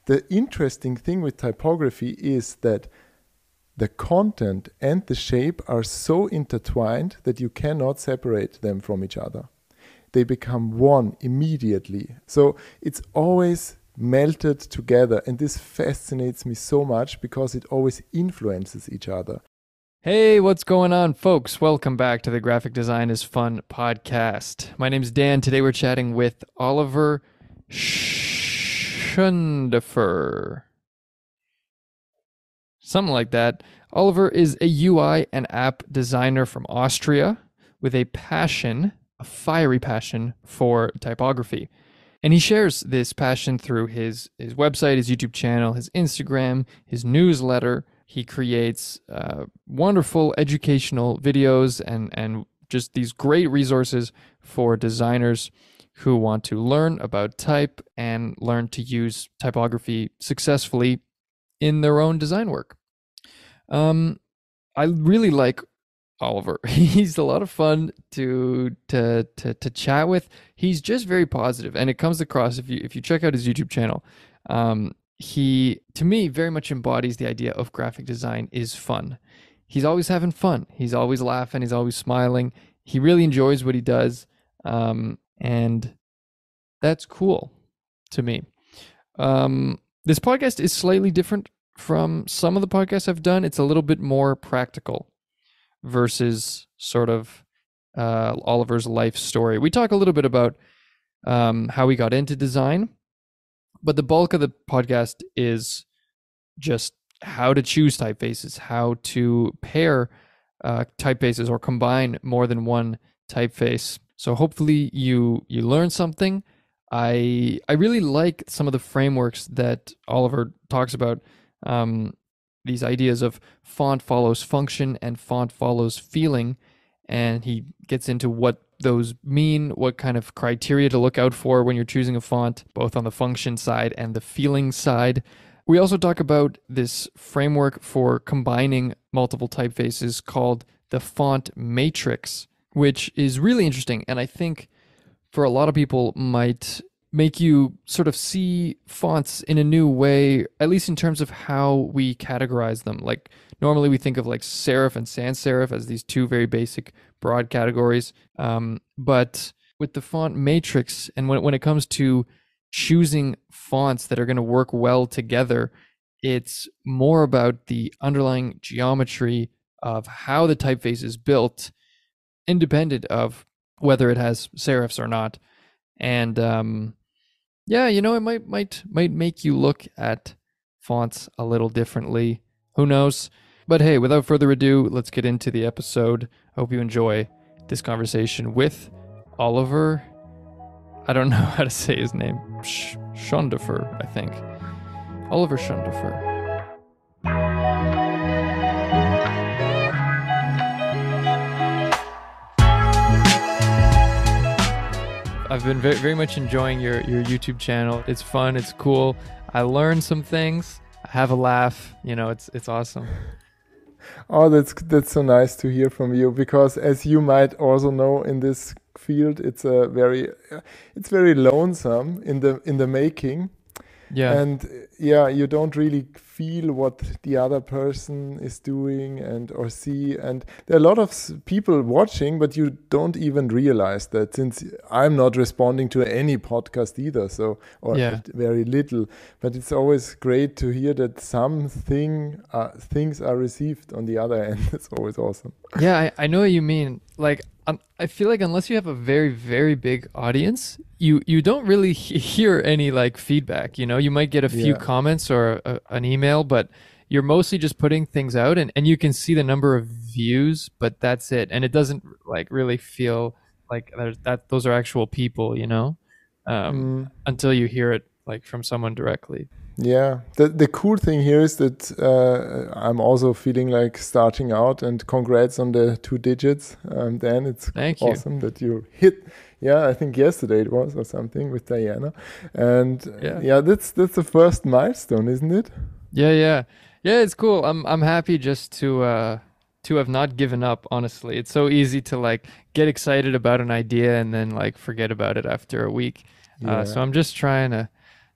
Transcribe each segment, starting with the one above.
the interesting thing with typography is that the content and the shape are so intertwined that you cannot separate them from each other. They become one immediately. So it's always melted together, and this fascinates me so much because it always influences each other. Hey, what's going on, folks? Welcome back to the Graphic Design is Fun podcast. My name's Dan. Today we're chatting with Oliver Schöndorfer. Something like that. Oliver is a UI and app designer from Austria with a fiery passion for typography. And he shares this passion through his website, his YouTube channel, his Instagram, his newsletter. He creates wonderful educational videos and just these great resources for designers who want to learn about type and learn to use typography successfully in their own design work. I really like Oliver. He's a lot of fun to chat with. He's just very positive, and it comes across if you check out his YouTube channel. He, to me, very much embodies the idea of graphic design is fun. He's always having fun. He's always laughing. He's always smiling. He really enjoys what he does, and that's cool to me. This podcast is slightly different from some of the podcasts I've done. It's a little bit more practical versus sort of Oliver's life story. We talk a little bit about how he got into design, but the bulk of the podcast is just how to choose typefaces, how to pair typefaces or combine more than one typeface. So hopefully you learn something. I really like some of the frameworks that Oliver talks about. These ideas of font follows function and font follows feeling, and he gets into what those mean, what kind of criteria to look out for when you're choosing a font, both on the function side and the feeling side. We also talk about this framework for combining multiple typefaces called the font matrix, which is really interesting, and I think for a lot of people might make you sort of see fonts in a new way, at least in terms of how we categorize them. Like normally we think of like serif and sans serif as these two very basic broad categories. But with the font matrix, and when it comes to choosing fonts that are going to work well together, it's more about the underlying geometry of how the typeface is built, independent of whether it has serifs or not. And yeah, it might make you look at fonts a little differently. Who knows? But hey, without further ado, let's get into the episode. I hope you enjoy this conversation with Oliver. I don't know how to say his name. Schöndorfer, I think. Oliver Schöndorfer. I've been very, very much enjoying your YouTube channel. It's fun. It's cool. I learned some things. I have a laugh. It's awesome. Oh, that's so nice to hear from you, because as you might also know, in this field, it's very lonesome in the making. Yeah. And yeah, you don't really feel what the other person is doing or see. And there are a lot of people watching, but you don't even realize that, since I'm not responding to any podcast either, very little. But it's always great to hear that things are received on the other end. It's always awesome. Yeah, I know what you mean. Like, I feel like unless you have a very, very big audience, you don't really hear any like feedback. You might get a few comments or an email, but you're mostly just putting things out, and you can see the number of views, but that's it. And it doesn't like really feel like those are actual people, until you hear it like from someone directly. Yeah, the cool thing here is that I'm also feeling like starting out, and congrats on the 2 digits. Dan, it's awesome that you hit. Yeah, I think yesterday it was or something with Diana, and that's the first milestone, isn't it? Yeah. It's cool. I'm happy just to have not given up. Honestly, it's so easy to like get excited about an idea and then like forget about it after a week. So I'm just trying to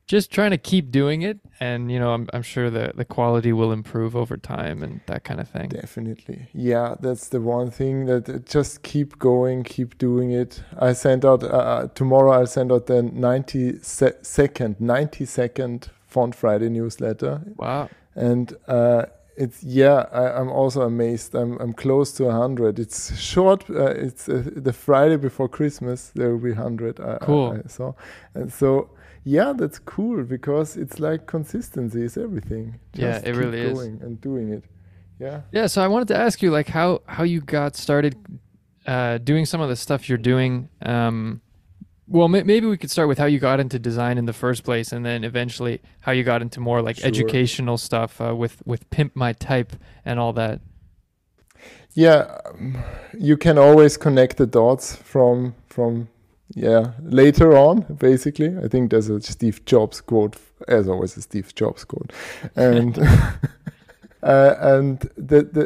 just trying to keep doing it, and I'm sure the quality will improve over time and that kind of thing. Definitely. Yeah, that's the one thing that just keep going, keep doing it. I sent out tomorrow I'll send out the 90-second Font Friday newsletter. Wow. And I'm also amazed. I'm close to 100. It's short. It's the Friday before Christmas. There will be 100. Cool. I saw, and so yeah, that's cool because it's like consistency is everything. Yeah, Just it keep really is. going and doing it. Yeah. Yeah, so I wanted to ask you like how you got started doing some of the stuff you're doing. Well, maybe we could start with how you got into design in the first place, and then eventually how you got into more like Sure. educational stuff with Pimp My Type and all that. Yeah, you can always connect the dots from later on. Basically, I think there's a Steve Jobs quote, as always, a Steve Jobs quote, and and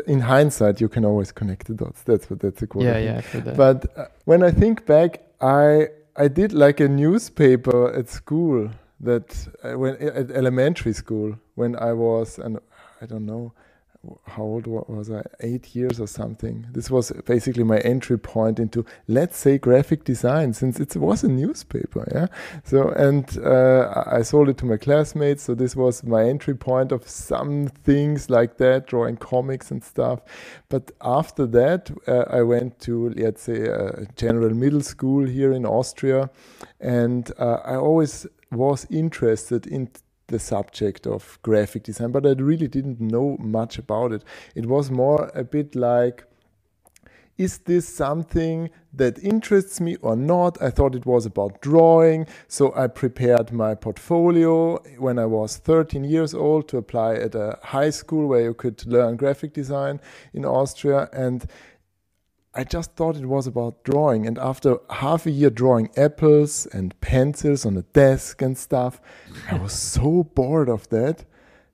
in hindsight, you can always connect the dots. That's a quote. Yeah, I've heard that. But when I think back, I did like a newspaper at school that when at elementary school when I was, and I don't know how old was I, 8 years or something. This was basically my entry point into, let's say, graphic design, since it was a newspaper. Yeah. So, and I sold it to my classmates. So this was my entry point of some things like that, drawing comics and stuff. But after that, I went to, let's say, a general middle school here in Austria, and I always was interested in the subject of graphic design, but I really didn't know much about it. It was more a bit like, is this something that interests me or not? I thought it was about drawing, so I prepared my portfolio when I was 13 years old to apply at a high school where you could learn graphic design in Austria, and I just thought it was about drawing. And after half a year drawing apples and pencils on a desk and stuff, I was so bored of that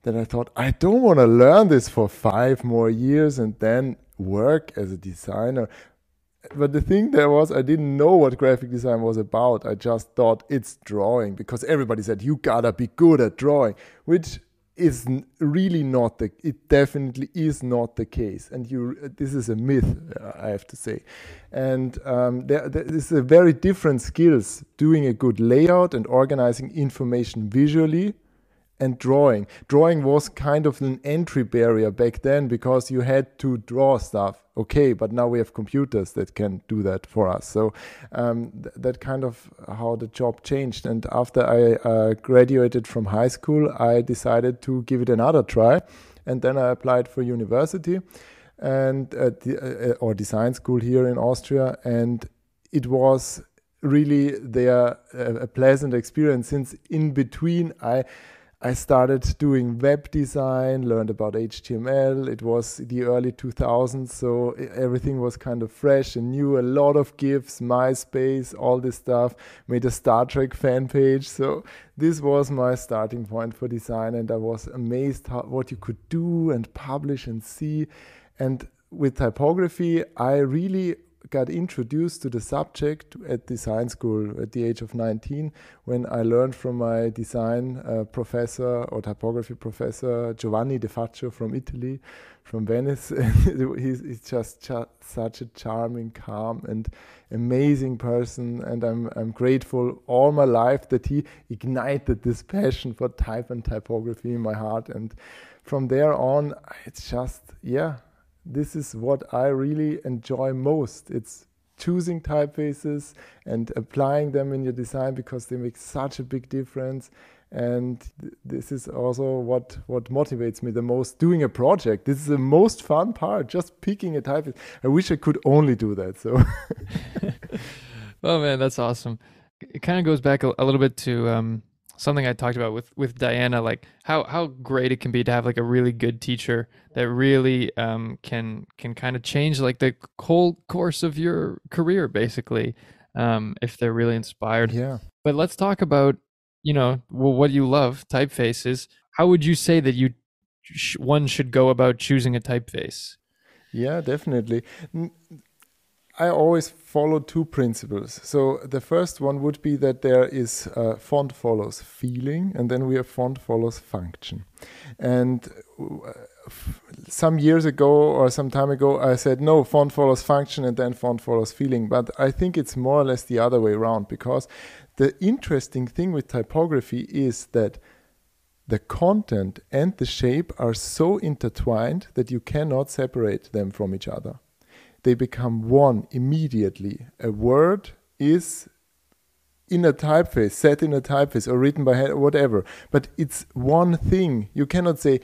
I thought, I don't want to learn this for 5 more years and then work as a designer. But the thing there was, I didn't know what graphic design was about. I just thought it's drawing because everybody said, you gotta be good at drawing, which is really not it definitely is not the case, and this is a myth, I have to say. And there is a very different skills doing a good layout and organizing information visually and drawing. Drawing was kind of an entry barrier back then because you had to draw stuff. Okay, but now we have computers that can do that for us. So that kind of how the job changed. And after I graduated from high school, I decided to give it another try. And then I applied for university and or design school here in Austria. And it was really a pleasant experience, since in between I started doing web design, learned about HTML. It was the early 2000s, so everything was kind of fresh and new. A lot of GIFs, MySpace, all this stuff. Made a Star Trek fan page. So this was my starting point for design, and I was amazed what you could do and publish and see. And with typography, I really got introduced to the subject at design school at the age of 19, when I learned from my design professor or typography professor Giovanni De Faccio from Italy, from Venice. He's just such a charming, calm and amazing person, and I'm grateful all my life that he ignited this passion for type and typography in my heart. And from there on, it's just, this is what I really enjoy most. It's choosing typefaces and applying them in your design because they make such a big difference. And this is also what motivates me the most doing a project. This is the most fun part, just picking a typeface. I wish I could only do that. So, oh man, that's awesome. It kind of goes back a little bit to something I talked about with Diana, like how great it can be to have like a really good teacher that really can kind of change like the whole course of your career, basically, if they're really inspired. yeah. But let's talk about, what you love, typefaces. How would you say that one should go about choosing a typeface? Yeah, definitely. I always follow two principles. So the first one would be that there is font follows feeling, and then we have font follows function. And some years ago or some time ago, I said, no, font follows function and then font follows feeling. But I think it's more or less the other way around, because the interesting thing with typography is that the content and the shape are so intertwined that you cannot separate them from each other. They become one immediately. A word is in a typeface, set in a typeface, or written by hand, whatever. But it's one thing. You cannot say,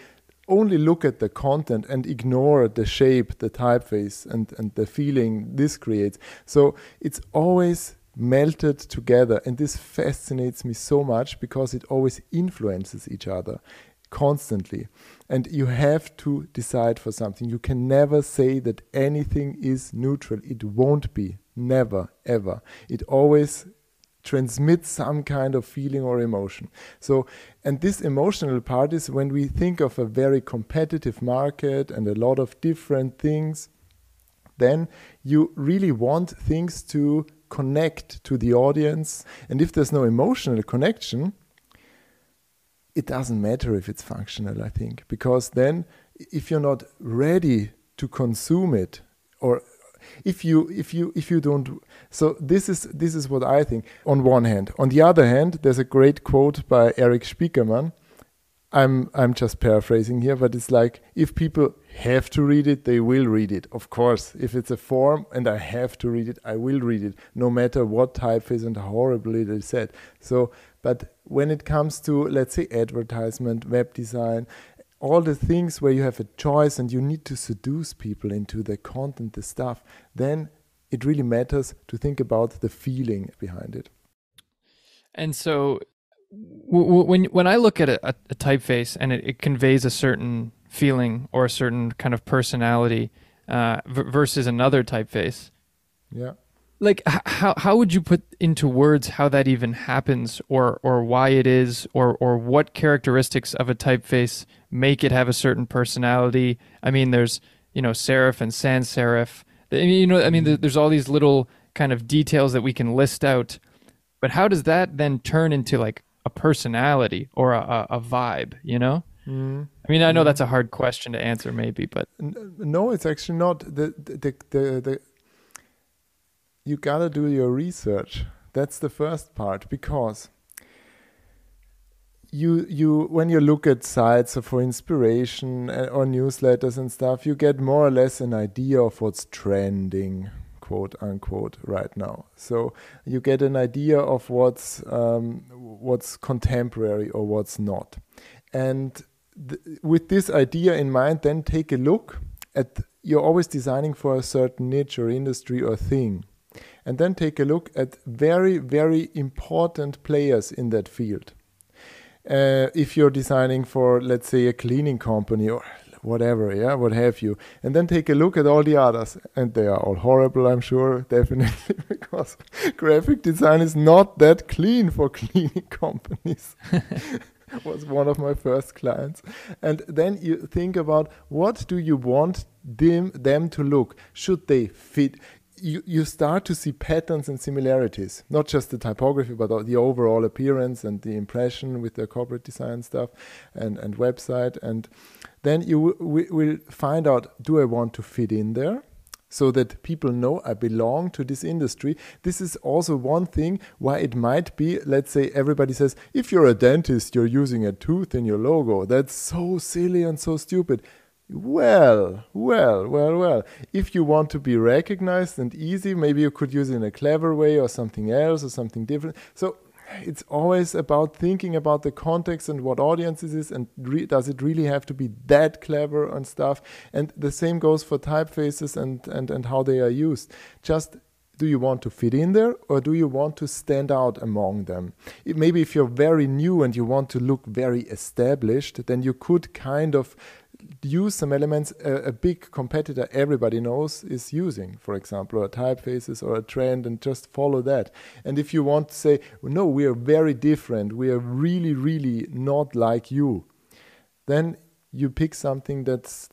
only look at the content and ignore the shape, the typeface, and the feeling this creates. So it's always melted together. And this fascinates me so much because it always influences each other constantly. And you have to decide for something. You can never say that anything is neutral. It won't be. Never, ever. It always transmits some kind of feeling or emotion. So, and this emotional part is when we think of a very competitive market and a lot of different things, then you really want things to connect to the audience. And if there's no emotional connection, it doesn't matter if it's functional, I think, because then if you're not ready to consume it, or if you don't, so this is what I think on one hand. On the other hand, there's a great quote by Eric Spiekermann. I'm just paraphrasing here, but it's like, if people have to read it, they will read it. Of course, if it's a form and I have to read it, I will read it, no matter what typeface and how horribly it is said. So, but when it comes to, let's say, advertisement, web design, all the things where you have a choice and you need to seduce people into the content, the stuff, then it really matters to think about the feeling behind it. And so when I look at a typeface and it conveys a certain feeling or a certain kind of personality versus another typeface, yeah, like how would you put into words how that even happens, or why it is, or what characteristics of a typeface make it have a certain personality? I mean, there's serif and sans serif. There's all these little kind of details that we can list out, but how does that then turn into like a personality or a vibe? I mean, I know that's a hard question to answer, maybe, but no, it's actually not. You gotta do your research. That's the first part, because you when you look at sites for inspiration or newsletters and stuff, you get more or less an idea of what's trending, quote unquote, right now. So you get an idea of what's contemporary or what's not. And with this idea in mind, then take a look at, you're always designing for a certain niche or industry or thing. And then take a look at very, very important players in that field. If you're designing for, let's say, a cleaning company or whatever, yeah, what have you. And then take a look at all the others. And they are all horrible, I'm sure, definitely, because graphic design is not that clean for cleaning companies. Was one of my first clients. And then you think about, what do you want them to look? Should they fit? You start to see patterns and similarities, not just the typography, but the overall appearance and the impression with the corporate design stuff and website. And then you will find out, do I want to fit in there? So that people know I belong to this industry. This is also one thing why it might be, let's say everybody says, if you're a dentist, you're using a tooth in your logo. That's so silly and so stupid. Well. If you want to be recognized and easy, maybe you could use it in a clever way or something else or something different. So it's always about thinking about the context and what audience it is, and does it really have to be that clever and stuff. And the same goes for typefaces and how they are used. Just, do you want to fit in there, or do you want to stand out among them? Maybe if you're very new and you want to look very established, then you could kind of use some elements a big competitor everybody knows is using, for example, or typefaces or a trend, and just follow that. And if you want to say, no, we are very different, we are really, really not like you, then you pick something that's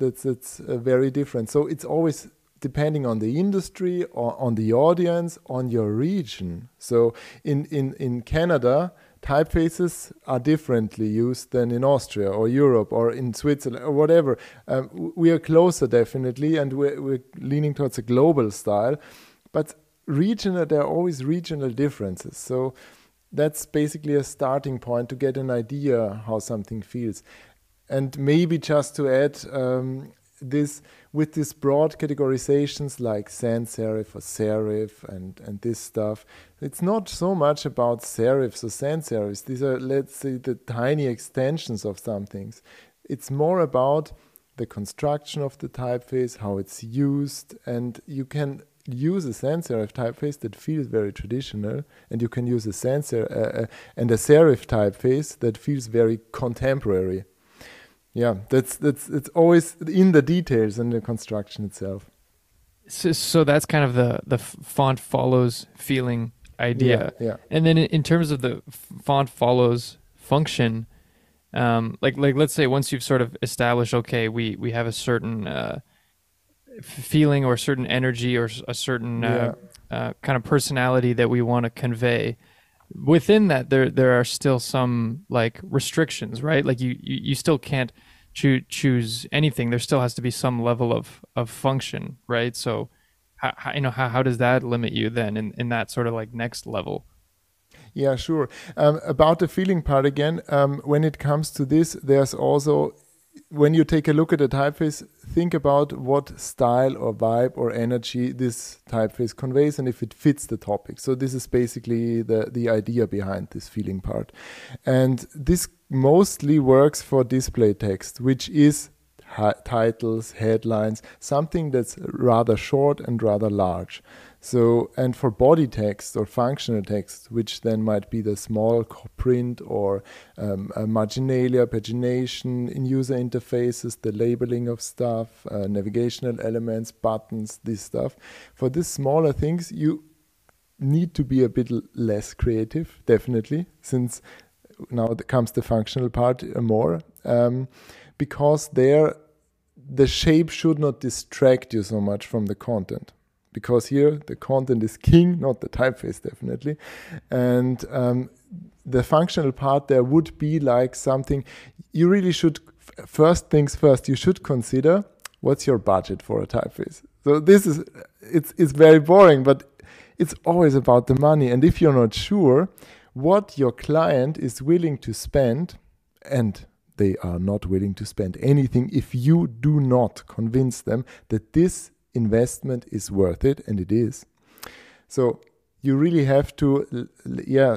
very different. So it's always depending on the industry or on the audience, on your region. So in Canada, typefaces are differently used than in Austria or Europe or in Switzerland or whatever. We are closer definitely, and we're leaning towards a global style. But there are always regional differences. So that's basically a starting point to get an idea how something feels. And maybe just to add, this with these broad categorizations like sans serif or serif and this stuff, it's not so much about serifs or sans serifs. These are, let's say, the tiny extensions of some things. It's more about the construction of the typeface, how it's used, and you can use a sans serif typeface that feels very traditional, and you can use a and a serif typeface that feels very contemporary. Yeah, it's always in the details and the construction itself. So that's kind of the font follows feeling idea. Yeah. And then in terms of the font follows function, like let's say once you've sort of established, okay, we have a certain feeling or a certain energy or a certain kind of personality that we want to convey. Within that, there are still some like restrictions, right? Like you still can't choose anything. There still has to be some level of function, right? So how does that limit you then in that sort of like next level? Yeah, sure. About the feeling part again, when it comes to this, there's also, when you take a look at a typeface, think about what style or vibe or energy this typeface conveys and if it fits the topic. So this is basically the idea behind this feeling part. And this mostly works for display text, which is titles, headlines, something that's rather short and rather large. So, and for body text or functional text, which then might be the small print or marginalia, pagination in user interfaces, the labeling of stuff, navigational elements, buttons, this stuff. For these smaller things, you need to be a bit less creative, definitely, since now comes the functional part more, because there the shape should not distract you so much from the content. Because here the content is king, not the typeface, definitely. And the functional part there would be like something you really should, first things first, you should consider what's your budget for a typeface. So this is, it's very boring, but it's always about the money. And if you're not sure what your client is willing to spend, and they are not willing to spend anything if you do not convince them that this investment is worth it, and it is. So you really have to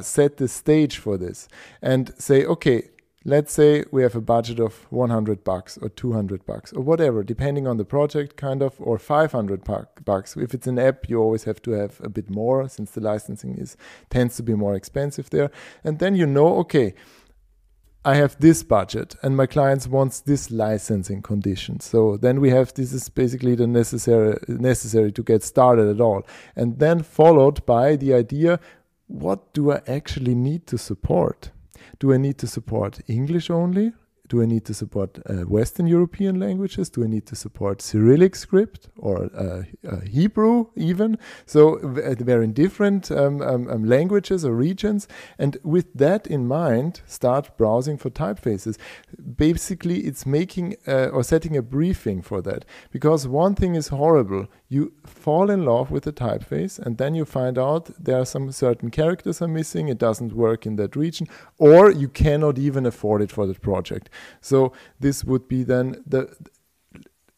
set the stage for this and say, okay, let's say we have a budget of $100 or $200 or whatever, depending on the project kind of, or $500. If it's an app, you always have to have a bit more since the licensing tends to be more expensive there. And then you know, okay, I have this budget and my clients wants this licensing condition. So then we have, this is basically the necessary to get started at all. And then followed by the idea, what do I actually need to support? Do I need to support English only? Do I need to support Western European languages? Do I need to support Cyrillic script or Hebrew even? So they're in different languages or regions. And with that in mind, start browsing for typefaces. Basically, it's making or setting a briefing for that. Because one thing is horrible. You fall in love with the typeface and then you find out there are some certain characters are missing, it doesn't work in that region, or you cannot even afford it for the project. So this would be then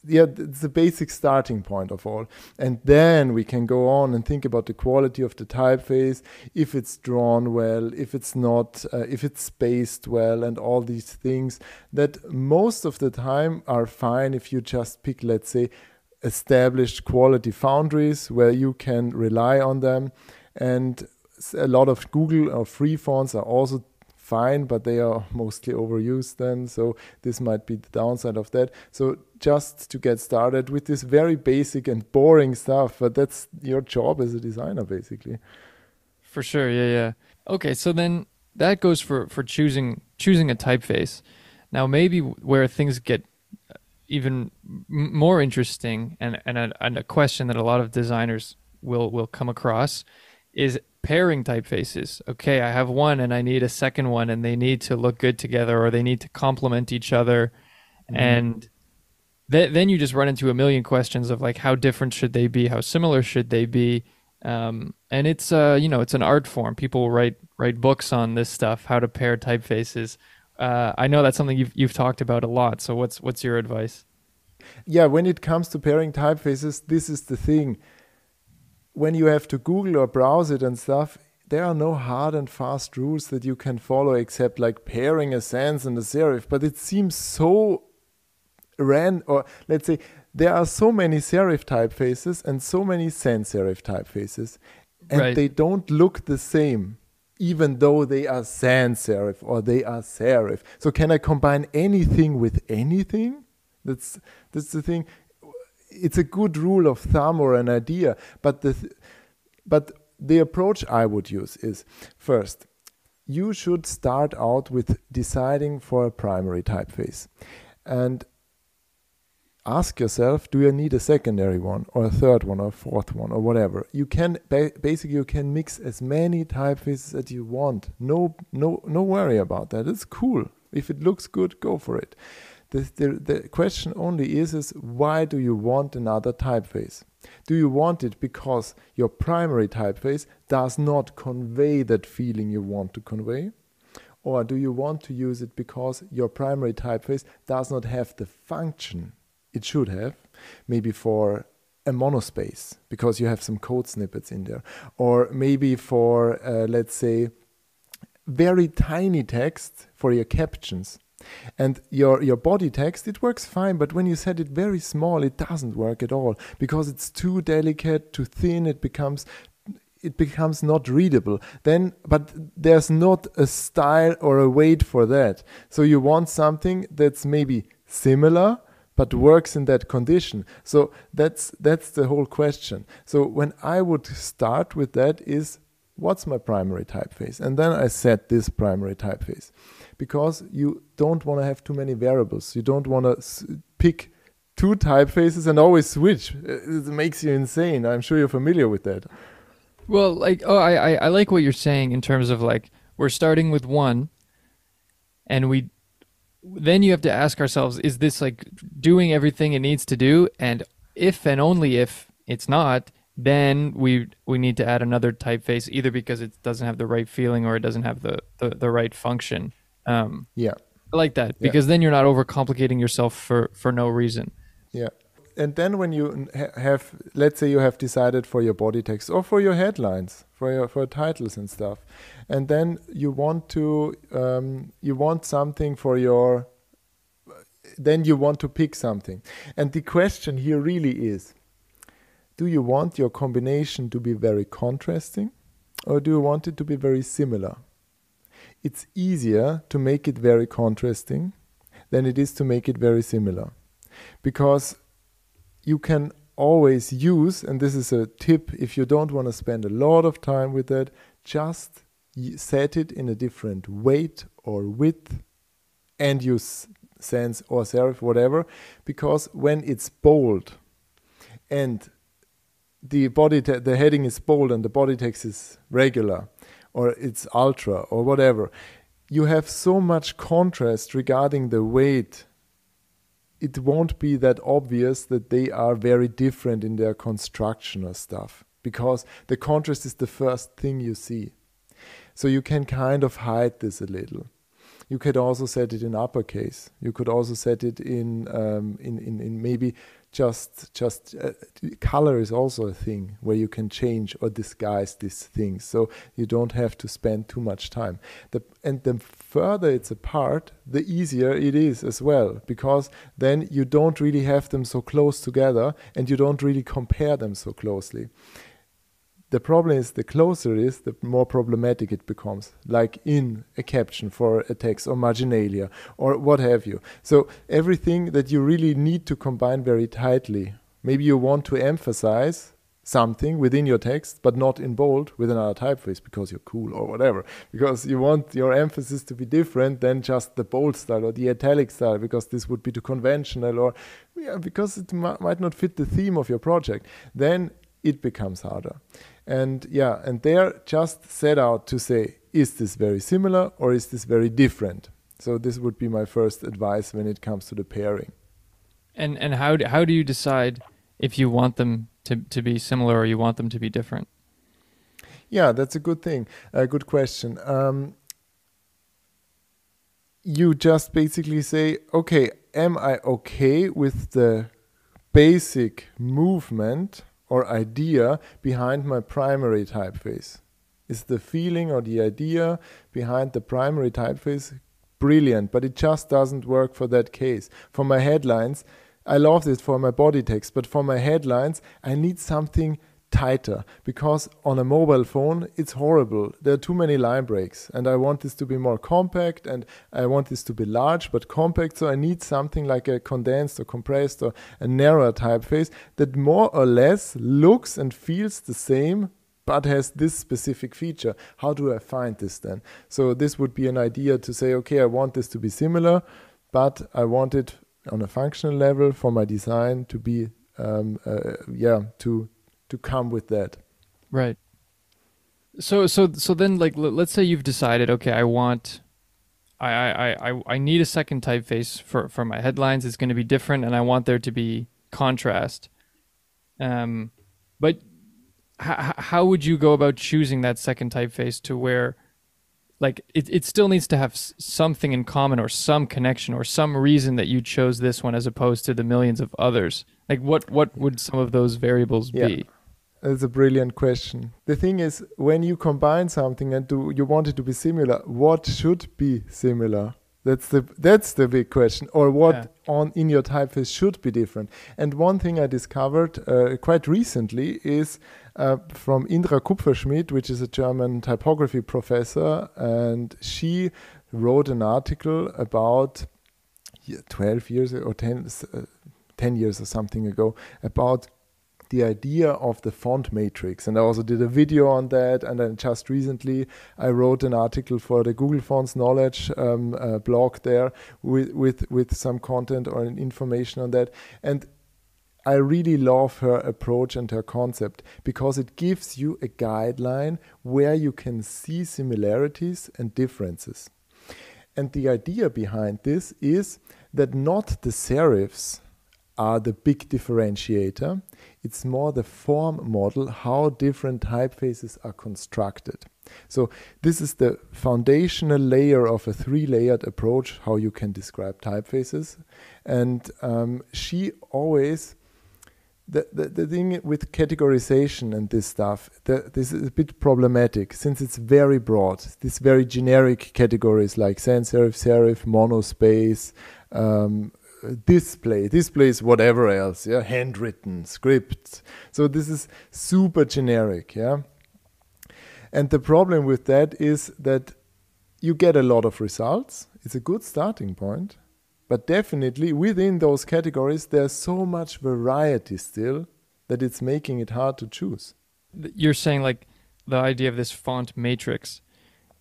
it's the basic starting point of all. And then we can go on and think about the quality of the typeface, if it's drawn well, if it's not, if it's spaced well, and all these things that most of the time are fine if you just pick, let's say, established quality foundries where you can rely on them. And a lot of Google or free fonts are also fine, but they are mostly overused then. So this might be the downside of that. So just to get started with this very basic and boring stuff, but that's your job as a designer, basically. For sure, yeah. Okay, so then that goes for choosing a typeface. Now maybe where things get even more interesting, and a question that a lot of designers will come across is pairing typefaces. Okay, I have one and I need a second one, and they need to look good together, or they need to complement each other. And then you just run into a million questions of like, how different should they be? How similar should they be? And it's it's an art form. People write books on this stuff, how to pair typefaces. I know that's something you've talked about a lot. So what's your advice? Yeah, when it comes to pairing typefaces, this is the thing. When you have to Google or browse it and stuff, there are no hard and fast rules that you can follow except like pairing a sans and a serif. But it seems so or let's say there are so many serif typefaces and so many sans serif typefaces, and Right. they don't look the same, even though they are sans serif or they are serif. So can I combine anything with anything? That's the thing. It's a good rule of thumb or an idea, but the approach I would use is, first, you should start out with deciding for a primary typeface, and ask yourself, do you need a secondary one or a third one or a fourth one or whatever? You can basically you can mix as many typefaces as you want. No worry about that. It's cool. If it looks good, go for it. The question only is why do you want another typeface? Do you want it because your primary typeface does not convey that feeling you want to convey? Or do you want to use it because your primary typeface does not have the function it should have, maybe for a monospace, because you have some code snippets in there, or maybe for, let's say, very tiny text for your captions. And your body text, it works fine, but when you set it very small, it doesn't work at all, because it's too delicate, too thin, it becomes not readable. But there's not a style or a weight for that. So you want something that's maybe similar, but works in that condition. So that's the whole question. So when I would start with that is, what's my primary typeface? And then I set this primary typeface, because you don't want to have too many variables. You don't want to pick two typefaces and always switch. It makes you insane. I'm sure you're familiar with that. Well, I like what you're saying in terms of like, we're starting with one, and then you have to ask ourselves, is this like doing everything it needs to do? And if and only if it's not, then we need to add another typeface, either because it doesn't have the right feeling or it doesn't have the right function. Yeah. I like that, because then you're not overcomplicating yourself for no reason. Yeah. And then when you have, let's say you have decided for your body text or for your headlines, for your titles and stuff, and then you want something for your, then you want to pick something. And the question here really is, do you want your combination to be very contrasting, or do you want it to be very similar? It's easier to make it very contrasting than it is to make it very similar, because you can always use, and this is a tip if you don't want to spend a lot of time with that, just set it in a different weight or width and use sans or serif, whatever, because when it's bold and the heading is bold and the body text is regular, or it's ultra or whatever, you have so much contrast regarding the weight. It won't be that obvious that they are very different in their construction or stuff, because the contrast is the first thing you see. So you can kind of hide this a little. You could also set it in uppercase. You could also set it in maybe just color is also a thing where you can change or disguise these things. So you don't have to spend too much time. And the further it's apart, the easier it is as well, because then you don't really have them so close together and you don't really compare them so closely. The problem is, the closer it is, the more problematic it becomes, like in a caption for a text or marginalia or what have you. So everything that you really need to combine very tightly, maybe you want to emphasize something within your text, but not in bold with another typeface because you're cool or whatever, because you want your emphasis to be different than just the bold style or the italic style, because this would be too conventional, or because it might not fit the theme of your project, then it becomes harder. And they're just set out to say, is this very similar or is this very different? So this would be my first advice when it comes to the pairing. And how do you decide if you want them to be similar or you want them to be different? Yeah, that's a good thing. A good question. You just basically say, okay, am I okay with the basic movement or idea behind my primary typeface? Is the feeling or the idea behind the primary typeface brilliant, but it just doesn't work for that case? For my headlines, I love this for my body text, but for my headlines, I need something tighter, because on a mobile phone, it's horrible. There are too many line breaks, and I want this to be more compact, and I want this to be large but compact, so I need something like a condensed or compressed or a narrower typeface that more or less looks and feels the same, but has this specific feature. How do I find this then? So this would be an idea to say, okay, I want this to be similar, but I want it on a functional level for my design to be, to come with that. Right. So then, like, let's say you've decided, okay, I need a second typeface for my headlines. It's going to be different, and I want there to be contrast. But how would you go about choosing that second typeface to where, like, it still needs to have something in common or some connection or some reason that you chose this one as opposed to the millions of others? Like, what would some of those variables be? That's a brilliant question. The thing is, when you combine something and you want it to be similar, what should be similar? That's the big question. Or what in your typeface should be different? And one thing I discovered quite recently is from Indra Kupferschmidt, which is a German typography professor, and she wrote an article about 12 years or 10 years or something ago about the idea of the font matrix, and I also did a video on that. And then just recently I wrote an article for the Google Fonts Knowledge blog there with some content or information on that. And I really love her approach and her concept, because it gives you a guideline where you can see similarities and differences. And the idea behind this is that not the serifs are the big differentiator. It's more the form model, how different typefaces are constructed. So this is the foundational layer of a 3-layered approach, how you can describe typefaces. And she always, the thing with categorization and this stuff, this is a bit problematic, since it's very broad. These very generic categories like sans serif, serif, monospace, displays, whatever else, handwritten, script. So this is super generic, And the problem with that is that you get a lot of results. It's a good starting point, but definitely within those categories, there's so much variety still that it's making it hard to choose. You're saying, like, the idea of this font matrix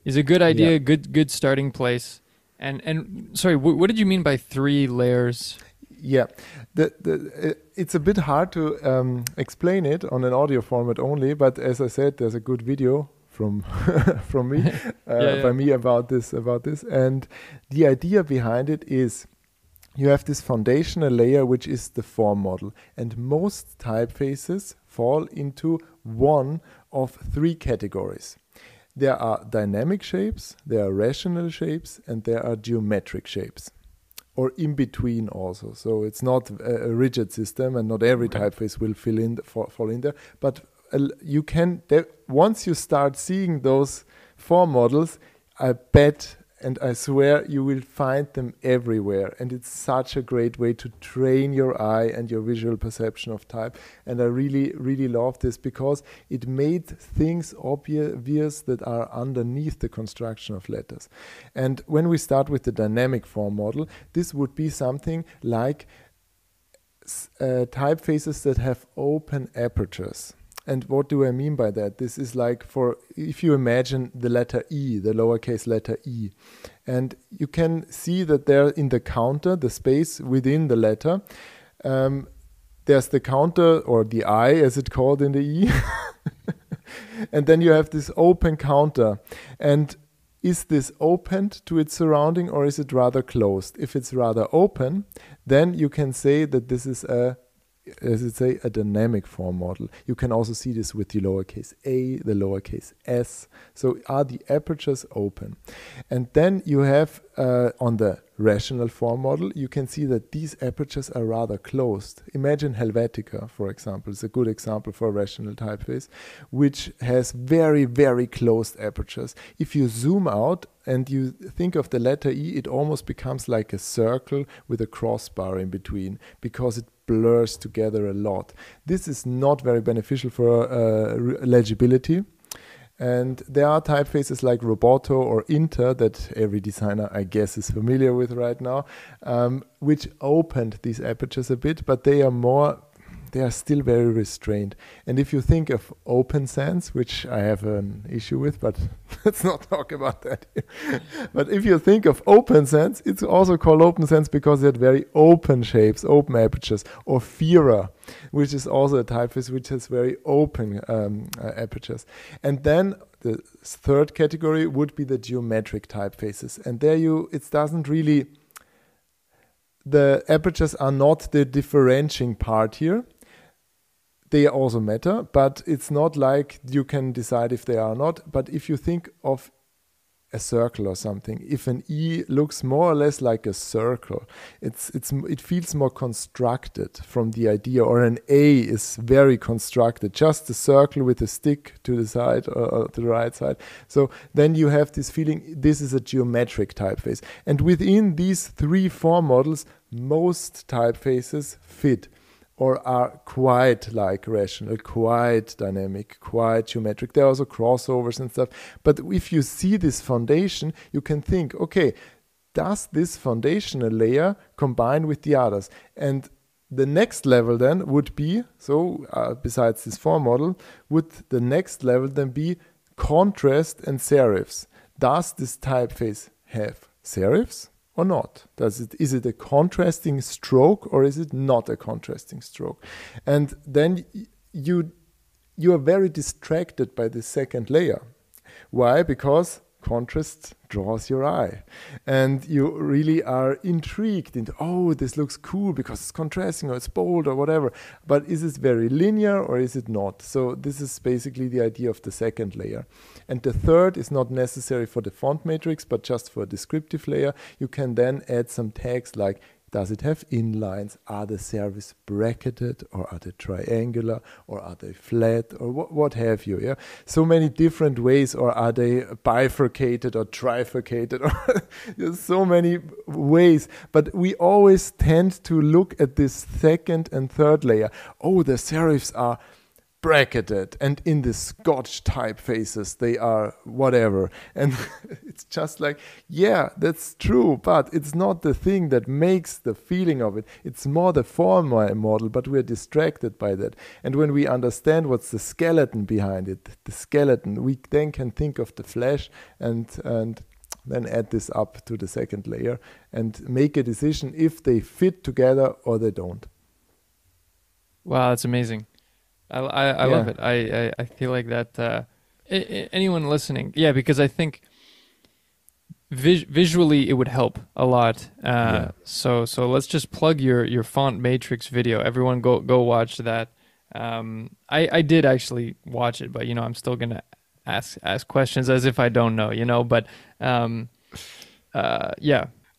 is a good idea, good starting place. And sorry, what did you mean by 3 layers? Yeah, it's a bit hard to explain it on an audio format only. But as I said, there's a good video from from me by me about this. And the idea behind it is you have this foundational layer, which is the form model, and most typefaces fall into one of 3 categories. There are dynamic shapes, there are rational shapes, and there are geometric shapes, or in between also. So it's not a rigid system, and not every typeface will fall in there. But you can, once you start seeing those form models, I bet and I swear you will find them everywhere. And it's such a great way to train your eye and your visual perception of type. And I really, really love this, because it made things obvious that are underneath the construction of letters. And when we start with the dynamic form model, this would be something like typefaces that have open apertures. And what do I mean by that? This is like if you imagine the letter E, the lowercase letter E, and you can see that there in the counter, the space within the letter, there's the counter, or the I as it's called in the E. And then you have this open counter. And is this opened to its surrounding, or is it rather closed? If it's rather open, then you can say that this is a dynamic form model. You can also see this with the lowercase a, the lowercase s. So are the apertures open? And then you have on the rational form model, you can see that these apertures are rather closed. Imagine Helvetica, for example. It's a good example for a rational typeface, which has very, very closed apertures. If you zoom out and you think of the letter E, it almost becomes like a circle with a crossbar in between, because it blurs together a lot. This is not very beneficial for legibility. And there are typefaces like Roboto or Inter that every designer, I guess, is familiar with right now, which opened these apertures a bit, but they are still very restrained. And if you think of Open Sans, which I have an issue with, but let's not talk about that here. But if you think of Open Sans, it's also called Open Sans because it had very open shapes, open apertures. Or Fira, which is also a typeface which has very open apertures. And then the third category would be the geometric typefaces. And there it doesn't really, the apertures are not the differentiating part here. They also matter, but it's not like you can decide if they are or not. But if you think of a circle or something, if an E looks more or less like a circle, it feels more constructed from the idea, or an A is very constructed, just a circle with a stick to the side or to the right side. So then you have this feeling, this is a geometric typeface. And within these three form models, most typefaces fit, or are quite like rational, quite dynamic, quite geometric. There are also crossovers and stuff. But if you see this foundation, you can think, okay, does this foundational layer combine with the others? And the next level then would be, besides this form model, would the next level then be contrast and serifs. Does this typeface have serifs or not? Is it a contrasting stroke, or is it not a contrasting stroke? And then you are very distracted by the second layer. Why? Because contrast draws your eye, and you really are intrigued into, oh, this looks cool because it's contrasting, or it's bold, or whatever. But is it very linear, or is it not? So this is basically the idea of the second layer. And the third is not necessary for the font matrix, but just for a descriptive layer. You can then add some tags like, does it have inlines? Are the serifs bracketed, or are they triangular, or are they flat, or what have you? Yeah, so many different ways. Or are they bifurcated or trifurcated? Or there's so many ways. But we always tend to look at this second and third layer. Oh, the serifs are bracketed, and in the Scotch typefaces they are whatever, and it's just like, yeah, that's true, but it's not the thing that makes the feeling of it. It's more the form model, but we're distracted by that. And when we understand what's the skeleton behind it, we then can think of the flesh, and then add this up to the second layer and make a decision if they fit together or they don't. Wow, that's amazing. I love it. I feel like that anyone listening, because I think visually it would help a lot. So let's just plug your font matrix video. Everyone go watch that. I did actually watch it, but I'm still gonna ask questions as if I don't know. But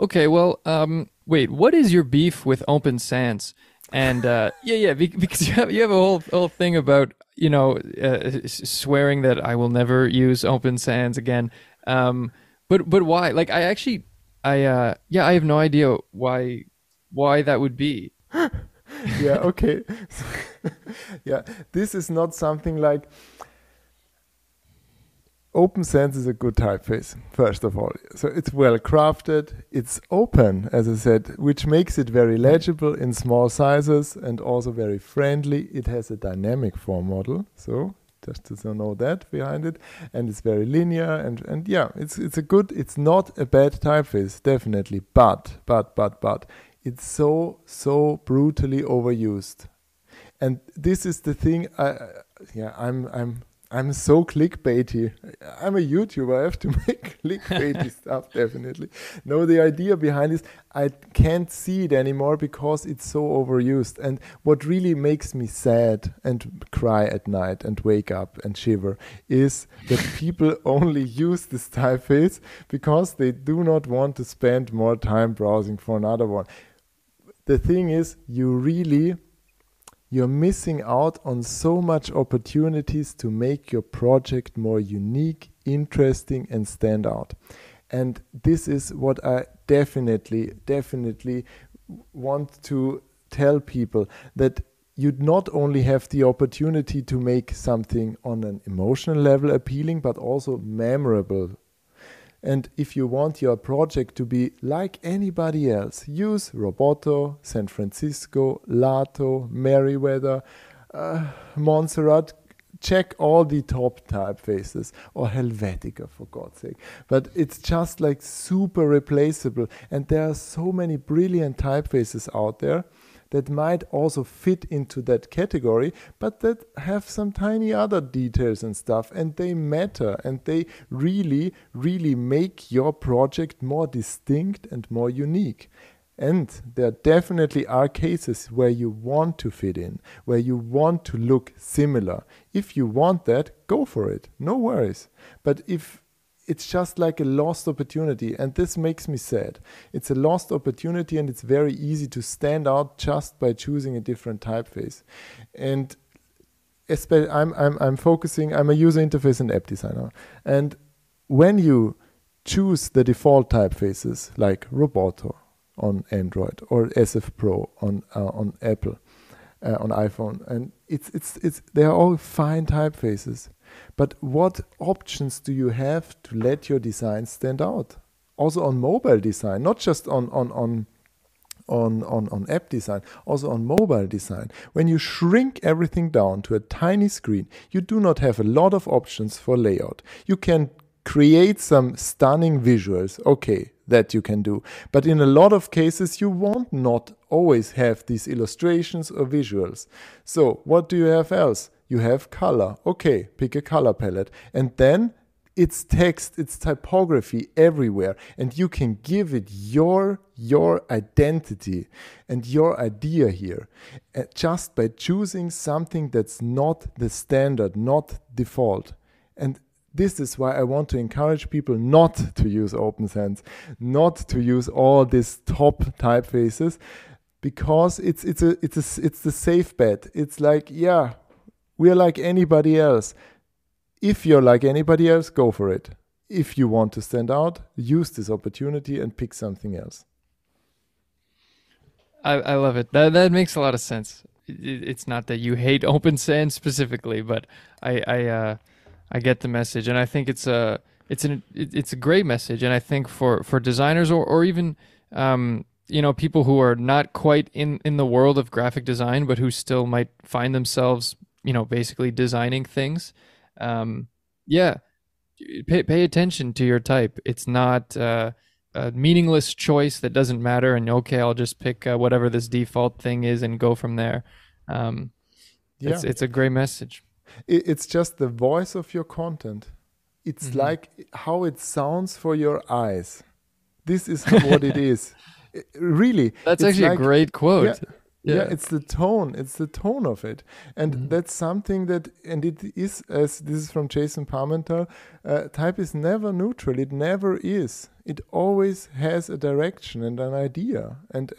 okay. Well, wait. What is your beef with Open Sans? And because you have a whole thing about swearing that I will never use Open Sans again. But why? Like I have no idea why that would be. Yeah. Okay. Yeah. This is not something like. OpenSense is a good typeface, first of all. So it's well crafted, it's open, as I said, which makes it very legible in small sizes and also very friendly. It has a dynamic form model, so just to know that behind it, and it's very linear, and yeah, it's it's not a bad typeface, definitely, but it's so brutally overused. And this is the thing. I'm so clickbaity. I'm a YouTuber. I have to make clickbaity stuff, definitely. No, the idea behind this, I can't see it anymore because it's so overused. And what really makes me sad and cry at night and wake up and shiver is that people only use this typeface because they do not want to spend more time browsing for another one. The thing is, you're missing out on so much opportunities to make your project more unique, interesting, and stand out. And this is what I definitely want to tell people, that you'd not only have the opportunity to make something on an emotional level appealing, but also memorable. And if you want your project to be like anybody else, use Roboto, San Francisco, Lato, Merriweather, Montserrat. Check all the top typefaces, or Helvetica, for God's sake. But it's just like super replaceable. And there are so many brilliant typefaces out there that might also fit into that category, but that have some tiny other details and stuff, and they matter, and they really make your project more distinct and more unique. And there definitely are cases where you want to fit in, where you want to look similar. If you want that, go for it, no worries. But if it's just like a lost opportunity, and this makes me sad. It's a lost opportunity, and it's very easy to stand out just by choosing a different typeface. And especially, I'm focusing. I'm a user interface and app designer, and when you choose the default typefaces like Roboto on Android or SF Pro on Apple, on iPhone, and they are all fine typefaces. But what options do you have to let your design stand out? Also on mobile design, not just on app design, also on mobile design. When you shrink everything down to a tiny screen, you do not have a lot of options for layout. You can create some stunning visuals, okay, that you can do. But in a lot of cases, you won't not always have these illustrations or visuals. So what do you have else? You have color. Okay, pick a color palette. And then it's text, it's typography everywhere. And you can give it your identity and your idea here. Just by choosing something that's not the standard, not default. And this is why I want to encourage people not to use OpenSense, not to use all these top typefaces, because it's the safe bet. It's like, yeah, we're like anybody else. If you're like anybody else, go for it. If you want to stand out, use this opportunity and pick something else. I love it. That makes a lot of sense. It's not that you hate OpenSense specifically, but I get the message, and I think it's a great message. And I think for designers or even people who are not quite in the world of graphic design, but who still might find themselves basically designing things. Pay attention to your type. It's not a meaningless choice that doesn't matter. And okay, I'll just pick whatever this default thing is and go from there. It's a great message. It's just the voice of your content. It's like how it sounds for your eyes. This is what it is. Really. That's actually a great quote. Yeah, it's the tone. It's the tone of it. And that's something that, and it is, as this is from Jason Parmental, type is never neutral. It never is. It always has a direction and an idea. And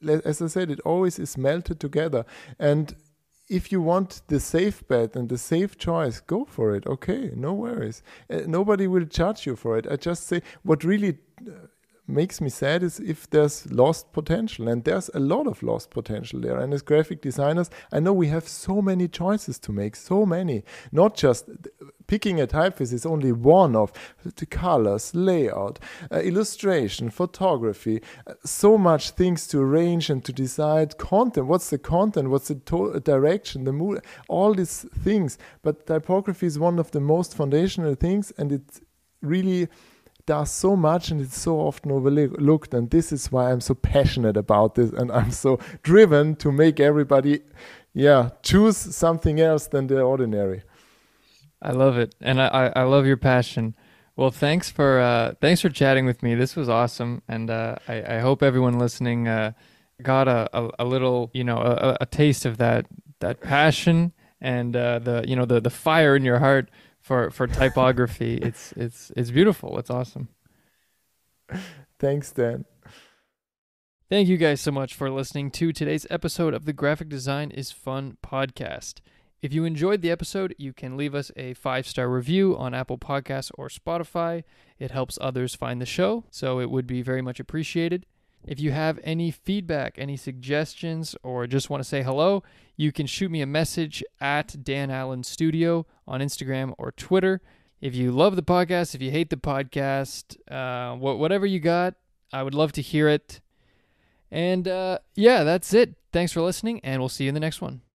as I said, it always is melted together. And if you want the safe bet and the safe choice, go for it. Okay, no worries. Nobody will judge you for it. I just say what really makes me sad is if there's lost potential, and there's a lot of lost potential there. And as graphic designers, I know we have so many choices to make, so many. Not just picking a typeface is only one of the colors, layout, illustration, photography, so much things to arrange and to decide content. What's the content? What's the direction, the mood, all these things. But typography is one of the most foundational things, and it really does so much, and it's so often overlooked. And this is why I'm so passionate about this, and I'm so driven to make everybody choose something else than the ordinary. I love it, and I love your passion. Well, thanks for chatting with me. This was awesome, and I hope everyone listening got a little, a taste of that passion and the fire in your heart for typography. It's beautiful. It's awesome. Thanks, Dan. Thank you guys so much for listening to today's episode of the Graphic Design is Fun podcast. If you enjoyed the episode, you can leave us a 5-star review on Apple Podcasts or Spotify. It helps others find the show, so it would be very much appreciated. If you have any feedback, any suggestions, or just want to say hello, you can shoot me a message at Dan Allen Studio on Instagram or Twitter. If you love the podcast, if you hate the podcast, whatever you got, I would love to hear it. And that's it. Thanks for listening, and we'll see you in the next one.